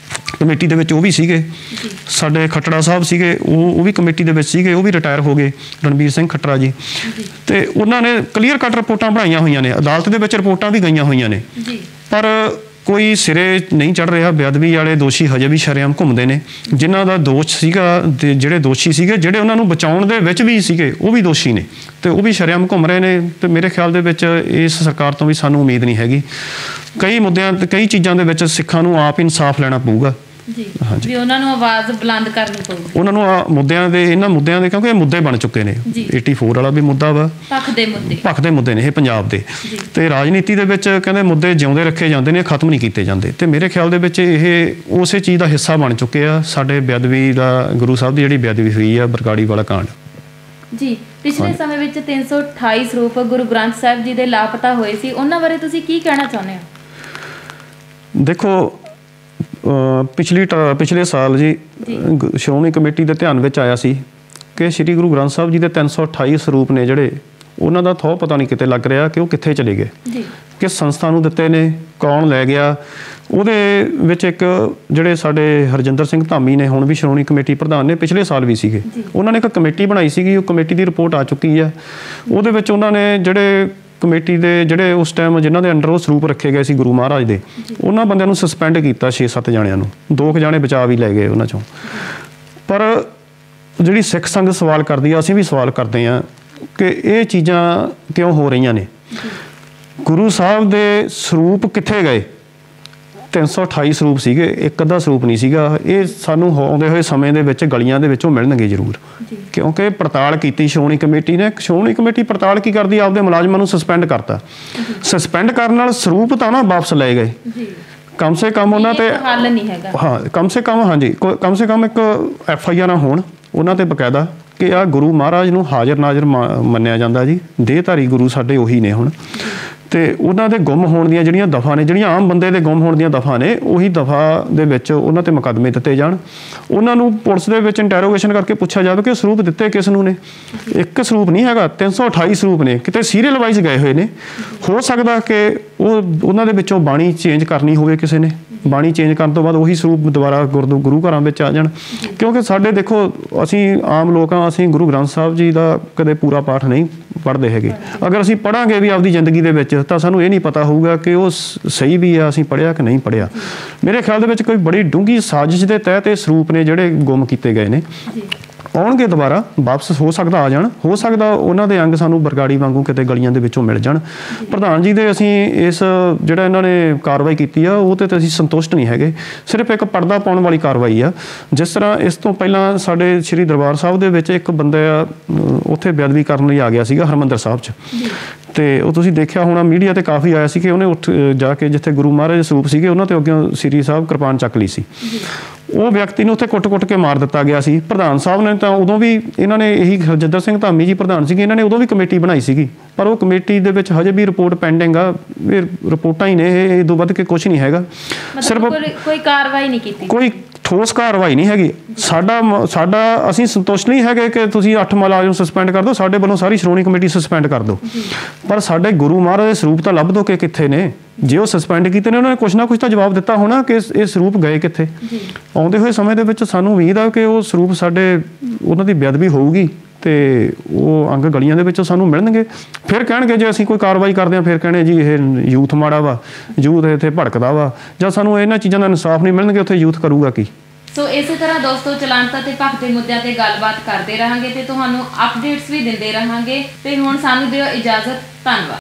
ਕਮੇਟੀ ਦੇ ਵਿੱਚ ਉਹ ਵੀ ਸੀਗੇ। ਸਾਡੇ ਖੱਟੜਾ ਸਾਹਿਬ ਸੀਗੇ, ਉਹ ਵੀ ਕਮੇਟੀ ਦੇ ਵਿੱਚ ਸੀਗੇ, ਉਹ ਵੀ ਰਿਟਾਇਰ ਹੋ ਗਏ, ਰਣਬੀਰ ਸਿੰਘ ਖੱਟੜਾ ਜੀ। ਤੇ ਉਹਨਾਂ ਨੇ ਕਲੀਅਰ ਕੱਟ ਰਿਪੋਰਟਾਂ ਬਣਾਈਆਂ ਹੋਈਆਂ ਨੇ, ਅਦਾਲਤ ਦੇ ਵਿੱਚ ਰਿਪੋਰਟਾਂ ਵੀ ਗਈਆਂ ਹੋਈਆਂ ਨੇ। ਪਰ ਕੋਈ ਸਿਰੇ ਨਹੀਂ ਚੜ ਰਿਹਾ। ਬੇਅਦਬੀ ਵਾਲੇ ਦੋਸ਼ੀ ਹਜੇ ਵੀ ਸ਼ਰੇਆਮ ਘੁੰਮਦੇ ਨੇ। ਜਿਨ੍ਹਾਂ ਦਾ ਦੋਸ਼ ਸੀਗਾ, ਜਿਹੜੇ ਦੋਸ਼ੀ ਸੀਗੇ, ਜਿਹੜੇ ਉਹਨਾਂ ਨੂੰ ਬਚਾਉਣ ਦੇ ਵਿੱਚ ਵੀ ਸੀਗੇ, ਉਹ ਵੀ ਦੋਸ਼ੀ ਨੇ ਤੇ ਉਹ ਵੀ ਸ਼ਰੇਆਮ ਘੁੰਮ ਰਹੇ ਨੇ। ਤੇ ਮੇਰੇ ਖਿਆਲ ਦੇ ਵਿੱਚ ਇਸ ਸਰਕਾਰ ਤੋਂ ਵੀ ਸਾਨੂੰ ਉਮੀਦ ਨਹੀਂ ਹੈਗੀ। ਕਈ ਚੀਜ਼ਾਂ ਦੇ ਵਿੱਚ ਸਿੱਖਾਂ ਨੂੰ ਆਪ ਇਨਸਾਫ ਲੈਣਾ ਪਊਗਾ। ਵੀ ਉਹਨਾਂ ਨੂੰ ਆਵਾਜ਼ ਬੁਲੰਦ ਕਰਨੀ ਪਊਗੀ। ਉਹਨਾਂ ਨੂੰ ਇਹਨਾਂ ਮੁੱਦਿਆਂ ਦੇ ਕਿਉਂਕਿ ਇਹ ਮੁੱਦੇ ਬਣ ਚੁੱਕੇ ਨੇ। 84 ਵਾਲਾ ਵੀ ਮੁੱਦਾ ਵਾ, ਪੱਖ ਦੇ ਮੁੱਦੇ ਨੇ ਇਹ ਪੰਜਾਬ ਦੇ। ਤੇ ਰਾਜਨੀਤੀ ਦੇ ਵਿੱਚ ਕਹਿੰਦੇ ਮੁੱਦੇ ਜਿਉਂਦੇ ਰੱਖੇ ਜਾਂਦੇ ਨੇ, ਖਤਮ ਨਹੀਂ ਕੀਤੇ ਜਾਂਦੇ। ਤੇ ਮੇਰੇ ਖਿਆਲ ਦੇ ਵਿੱਚ ਇਹ ਉਸੇ ਚੀਜ਼ ਦਾ ਹਿੱਸਾ ਬਣ ਚੁੱਕੇ ਆ। ਸਾਡੇ ਬੇਅਦਬੀ ਦਾ, ਗੁਰੂ ਸਾਹਿਬ ਦੀ ਜਿਹੜੀ ਬੇਅਦਬੀ ਹੋਈ ਆ, ਬਰਗਾੜੀ ਵਾਲਾ ਕਾਂਡ ਜੀ। ਪਿਛਲੇ ਸਮੇਂ ਵਿੱਚ 328 ਸਰੂਪ ਗੁਰੂ ਗ੍ਰੰਥ ਸਾਹਿਬ ਜੀ ਦੇ ਲਾਪਤਾ ਹੋਏ ਸੀ, ਉਹਨਾਂ ਬਾਰੇ ਤੁਸੀਂ ਕੀ ਕਹਿਣਾ ਚਾਹੁੰਦੇ ਹੋ? ਦੇਖੋ, ਪਿਛਲੇ ਸਾਲ ਜੀ ਸ਼੍ਰੋਮਣੀ ਕਮੇਟੀ ਦੇ ਧਿਆਨ ਵਿੱਚ ਆਇਆ ਸੀ ਕਿ ਸ਼੍ਰੀ ਗੁਰੂ ਗ੍ਰੰਥ ਸਾਹਿਬ ਜੀ ਦੇ 328 ਸਰੂਪ ਨੇ ਜਿਹੜੇ, ਉਹਨਾਂ ਦਾ ਥਹੁ ਪਤਾ ਨਹੀਂ ਕਿਤੇ ਲੱਗ ਰਿਹਾ ਕਿ ਉਹ ਕਿੱਥੇ ਚਲੇ ਗਏ। किस संस्था ਨੂੰ ਦਿੱਤੇ ਨੇ, ਕੌਣ ਲੈ ਗਿਆ। ਉਹਦੇ ਵਿੱਚ ਇੱਕ ਜਿਹੜੇ ਸਾਡੇ ਹਰਜਿੰਦਰ ਸਿੰਘ ਧਾਮੀ ਨੇ, ਹੁਣ ਵੀ ਸ਼੍ਰੋਮਣੀ ਕਮੇਟੀ ਪ੍ਰਧਾਨ ਨੇ, ਪਿਛਲੇ ਸਾਲ ਵੀ ਸੀਗੇ, ਉਹਨਾਂ ਨੇ ਇੱਕ ਕਮੇਟੀ ਬਣਾਈ ਸੀਗੀ। ਉਹ ਕਮੇਟੀ ਦੀ ਰਿਪੋਰਟ ਆ ਚੁੱਕੀ ਆ। ਉਹਦੇ ਵਿੱਚ ਉਹਨਾਂ ਨੇ ਜਿਹੜੇ ਕਮੇਟੀ ਦੇ ਜਿਹੜੇ ਉਸ ਟਾਈਮ ਜਿਨ੍ਹਾਂ ਦੇ ਅੰਡਰ ਉਹ ਸਰੂਪ ਰੱਖੇ ਗਏ ਸੀ ਗੁਰੂ ਮਹਾਰਾਜ ਦੇ, ਉਹਨਾਂ ਬੰਦਿਆਂ ਨੂੰ ਸਸਪੈਂਡ ਕੀਤਾ 6-7 ਜਾਣਿਆਂ ਨੂੰ। 2 ਜਾਣੇ ਬਚਾ ਵੀ ਲੈ ਗਏ ਉਹਨਾਂ ਚੋਂ। ਪਰ ਜਿਹੜੀ ਸਿੱਖ ਸੰਗਤ ਸਵਾਲ ਕਰਦੀ ਆ, ਅਸੀਂ ਵੀ ਸਵਾਲ ਕਰਦੇ ਹਾਂ ਕਿ ਇਹ ਚੀਜ਼ਾਂ ਕਿਉਂ ਹੋ ਰਹੀਆਂ ਨੇ। ਗੁਰੂ ਸਾਹਿਬ ਦੇ ਸਰੂਪ ਕਿੱਥੇ ਗਏ? 328 ਸਰੂਪ ਸੀਗੇ, ਇੱਕ ਅੱਧਾ ਸਰੂਪ ਨਹੀਂ ਸੀਗਾ। ਇਹ ਸਾਨੂੰ ਆਉਂਦੇ ਹੋਏ ਸਮੇਂ ਦੇ ਵਿੱਚ ਗਲੀਆਂ ਦੇ ਵਿੱਚੋਂ ਮਿਲਣਗੇ ਜ਼ਰੂਰ, ਕਿਉਂਕਿ ਪੜਤਾਲ ਕੀਤੀ ਸ਼੍ਰੋਮਣੀ ਕਮੇਟੀ ਨੇ। ਸ਼੍ਰੋਮਣੀ ਕਮੇਟੀ ਪੜਤਾਲ ਕੀ ਕਰਦੀ? ਆਪਦੇ ਮੁਲਾਜ਼ਮਾਂ ਨੂੰ ਸਸਪੈਂਡ ਕਰਤਾ। ਸਸਪੈਂਡ ਕਰਨ ਨਾਲ ਸਰੂਪ ਤਾਂ ਨਾ ਵਾਪਸ ਲਏ ਗਏ, ਕਮ ਸੇ ਕਮ ਉਹਨਾਂ ਤੇ ਹੱਲ ਨਹੀਂ ਹੈਗਾ। ਹਾਂ, ਕਮ ਸੇ ਕਮ, ਹਾਂਜੀ, ਕਮ ਸੇ ਕਮ ਇੱਕ FIR ਹੋਣ ਉਹਨਾਂ ਤੇ ਬਕਾਇਦਾ ਕਿ ਆਹ ਗੁਰੂ ਮਹਾਰਾਜ ਨੂੰ ਹਾਜ਼ਰ ਨਾਜ਼ਰ ਮੰਨਿਆ ਜਾਂਦਾ ਜੀ, ਦੇਹਧਾਰੀ ਗੁਰੂ ਸਾਡੇ ਉਹੀ ਨੇ ਹੁਣ। ਤੇ ਉਹਨਾਂ ਦੇ ਗੁੰਮ ਹੋਣ ਦੀਆਂ ਜਿਹੜੀਆਂ ਦਫਾ ਨੇ, ਜਿਹੜੀਆਂ ਆਮ ਬੰਦੇ ਦੇ ਗੁੰਮ ਹੋਣ ਦੀਆਂ ਦਫਾ ਨੇ, ਉਹੀ ਦਫਾ ਦੇ ਵਿੱਚ ਉਹਨਾਂ ਤੇ ਮੁਕੱਦਮੇ ਦਿੱਤੇ ਜਾਣ। ਉਹਨਾਂ ਨੂੰ ਪੁਲਿਸ ਦੇ ਵਿੱਚ ਇੰਟੈਰੋਗੇਸ਼ਨ ਕਰਕੇ ਪੁੱਛਿਆ ਜਾਵੇ ਕਿ ਸਰੂਪ ਦਿੱਤੇ ਕਿਸ ਨੂੰ ਨੇ। ਇੱਕ ਸਰੂਪ ਨਹੀਂ ਹੈਗਾ, 328 ਸਰੂਪ ਨੇ, ਕਿਤੇ ਸੀਰੀਅਲ ਵਾਈਜ਼ ਗਏ ਹੋਏ ਨੇ। ਹੋ ਸਕਦਾ ਕਿ ਉਹਨਾਂ ਦੇ ਵਿੱਚੋਂ ਬਾਣੀ ਚੇਂਜ ਕਰਨੀ ਹੋਵੇ ਕਿਸੇ ਨੇ, ਬਾਣੀ ਚੇਂਜ ਕਰਨ ਤੋਂ ਬਾਅਦ ਉਹੀ ਸਰੂਪ ਦੁਬਾਰਾ ਗੁਰੂ ਘਰਾਂ ਵਿੱਚ ਆ ਜਾਣ। ਕਿਉਂਕਿ ਸਾਡੇ ਦੇਖੋ, ਅਸੀਂ ਆਮ ਲੋਕ ਹਾਂ, ਅਸੀਂ ਗੁਰੂ ਗ੍ਰੰਥ ਸਾਹਿਬ ਜੀ ਦਾ ਕਦੇ ਪੂਰਾ ਪਾਠ ਨਹੀਂ ਪੜ੍ਹਦੇ ਹੈਗੇ। ਅਗਰ ਅਸੀਂ ਪੜ੍ਹਾਂਗੇ ਵੀ ਆਪਦੀ ਜ਼ਿੰਦਗੀ ਦੇ ਵਿੱਚ ਤਾਂ ਸਾਨੂੰ ਇਹ ਨਹੀਂ ਪਤਾ ਹੋਊਗਾ ਕਿ ਉਹ ਸਹੀ ਵੀ ਆ, ਅਸੀਂ ਪੜ੍ਹਿਆ ਕਿ ਨਹੀਂ ਪੜ੍ਹਿਆ। ਮੇਰੇ ਖਿਆਲ ਦੇ ਵਿੱਚ ਕੋਈ ਬੜੀ ਡੂੰਘੀ ਸਾਜ਼ਿਸ਼ ਦੇ ਤਹਿਤ ਇਹ ਸਰੂਪ ਨੇ ਜਿਹੜੇ ਗੁੰਮ ਕੀਤੇ ਗਏ ਨੇ। ਆਉਣਗੇ ਦੁਬਾਰਾ ਵਾਪਸ, ਹੋ ਸਕਦਾ ਆ ਜਾਣ, ਹੋ ਸਕਦਾ ਉਹਨਾਂ ਦੇ ਅੰਗ ਸਾਨੂੰ ਬਰਗਾੜੀ ਵਾਂਗੂ ਕਿਤੇ ਗਲੀਆਂ ਦੇ ਵਿੱਚੋਂ ਮਿਲ ਜਾਣ। ਪ੍ਰਧਾਨ ਜੀ ਦੇ ਅਸੀਂ ਇਸ ਜਿਹੜਾ ਇਹਨਾਂ ਨੇ ਕਾਰਵਾਈ ਕੀਤੀ ਆ ਉਹ ਤੇ ਅਸੀਂ ਸੰਤੁਸ਼ਟ ਨਹੀਂ ਹੈਗੇ। ਸਿਰਫ ਇੱਕ ਪਰਦਾ ਪਾਉਣ ਵਾਲੀ ਕਾਰਵਾਈ ਆ। ਜਿਸ ਤਰ੍ਹਾਂ ਇਸ ਤੋਂ ਪਹਿਲਾਂ ਸਾਡੇ ਸ੍ਰੀ ਦਰਬਾਰ ਸਾਹਿਬ ਦੇ ਵਿੱਚ ਇੱਕ ਬੰਦਾ ਉੱਥੇ ਬੇਅਦਬੀ ਕਰਨ ਲਈ ਆ ਗਿਆ ਸੀਗਾ ਹਰਿਮੰਦਰ ਸਾਹਿਬ 'ਚ, ਤੇ ਉਹ ਤੁਸੀਂ ਦੇਖਿਆ ਹੋਣਾ, ਮੀਡੀਆ ਤੇ ਕਾਫੀ ਆਇਆ ਸੀ ਕਿ ਉਹਨੇ ਉੱਠ ਜਾ ਕੇ ਜਿੱਥੇ ਗੁਰੂ ਮਹਾਰਾਜ ਦੇ ਸਰੂਪ ਸੀਗੇ ਉਹਨਾਂ ਤੇ ਅੱਗੇ ਸ੍ਰੀ ਸਾਹਿਬ ਕਿਰਪਾਨ ਚੱਕ ਲਈ ਸੀ। ਉਹ ਵਿਅਕਤੀ ਨੂੰ ਉੱਥੇ ਕੁੱਟ-ਕੁੱਟ ਕੇ ਮਾਰ ਦਿੱਤਾ ਗਿਆ ਸੀ। ਪ੍ਰਧਾਨ ਸਾਹਿਬ ਨੇ ਤਾਂ ਉਦੋਂ ਵੀ, ਇਹਨਾਂ ਨੇ ਇਹੀ ਹਰਜਿੰਦਰ ਸਿੰਘ ਧਾਮੀ ਜੀ ਪ੍ਰਧਾਨ ਸੀਗੇ, ਇਹਨਾਂ ਨੇ ਉਦੋਂ ਵੀ ਕਮੇਟੀ ਬਣਾਈ ਸੀਗੀ, ਪਰ ਉਹ ਕਮੇਟੀ ਦੇ ਵਿੱਚ ਹਜੇ ਵੀ ਰਿਪੋਰਟ ਪੈਂਡਿੰਗ ਆ। ਇਹ ਰਿਪੋਰਟਾਂ ਹੀ ਨੇ, ਇਹ ਤੋਂ ਵੱਧ ਕੇ ਕੁਝ ਨਹੀਂ ਹੈਗਾ। ਸਿਰਫ ਕੋਈ ਕਾਰਵਾਈ ਨਹੀਂ ਕੀਤੀ, ਕੋਈ ਠੋਸ ਕਾਰਵਾਈ ਨਹੀਂ ਹੈਗੀ। ਸਾਡਾ ਅਸੀਂ ਸੰਤੁਸ਼ਟ ਨਹੀਂ ਹੈਗੇ ਕਿ ਤੁਸੀਂ 8 ਮੁਲਾਜ਼ਮ ਸਸਪੈਂਡ ਕਰ ਦਿਓ, ਸਾਡੇ ਵੱਲੋਂ ਸਾਰੀ ਸ਼੍ਰੋਮਣੀ ਕਮੇਟੀ ਸਸਪੈਂਡ ਕਰ ਦਿਓ, ਪਰ ਸਾਡੇ ਗੁਰੂ ਮਹਾਰਾਜ ਦੇ ਸਰੂਪ ਤਾਂ ਲੱਭ ਦਿਓ ਕਿ ਕਿੱਥੇ ਨੇ। ਜੇ ਉਹ ਸਸਪੈਂਡ ਕੀਤੇ ਨੇ, ਉਹਨਾਂ ਨੇ ਕੁਛ ਨਾ ਕੁਛ ਤਾਂ ਜਵਾਬ ਦਿੱਤਾ ਹੋਣਾ ਕਿ ਇਹ ਸਰੂਪ ਗਏ ਕਿੱਥੇ। ਆਉਂਦੇ ਹੋਏ ਸਮੇਂ ਦੇ ਵਿੱਚ ਸਾਨੂੰ ਉਮੀਦ ਆ ਕਿ ਉਹ ਸਰੂਪ ਸਾਡੇ, ਉਹਨਾਂ ਦੀ ਬੇਅਦਬੀ ਹੋਊਗੀ ਤੇ ਉਹ ਅੰਗ ਗਲੀਆਂ ਦੇ ਵਿੱਚੋਂ ਸਾਨੂੰ ਮਿਲਣਗੇ। ਫਿਰ ਕਹਿਣਗੇ ਜੇ ਅਸੀਂ ਕੋਈ ਕਾਰਵਾਈ ਕਰਦੇ ਹਾਂ, ਫਿਰ ਕਹਿਣੇ ਜੀ ਇਹ ਯੂਥ ਮਾੜਾ ਵਾ, ਯੂਥ ਇੱਥੇ ਭੜਕਦਾ ਵਾ। ਜਦ ਸਾਨੂੰ ਇਹਨਾਂ ਚੀਜ਼ਾਂ ਦਾ ਇਨਸਾਫ ਨਹੀਂ ਮਿਲਣਗੇ, ਉੱਥੇ ਯੂਥ ਕਰੂਗਾ ਕੀ। ਸੋ ਇਸੇ ਤਰ੍ਹਾਂ ਦੋਸਤੋ ਚਲਾਂਤਾ ਤੇ ਭਗਤ ਦੇ ਮੁੱਦਿਆਂ ਤੇ ਗੱਲਬਾਤ ਕਰਦੇ ਰਹਾਂਗੇ ਤੇ ਤੁਹਾਨੂੰ ਅਪਡੇਟਸ ਵੀ ਦਿੰਦੇ ਰਹਾਂਗੇ। ਤੇ ਹੁਣ ਸਾਨੂੰ ਦਿਓ ਇਜਾਜ਼ਤ। ਧੰਨਵਾਦ।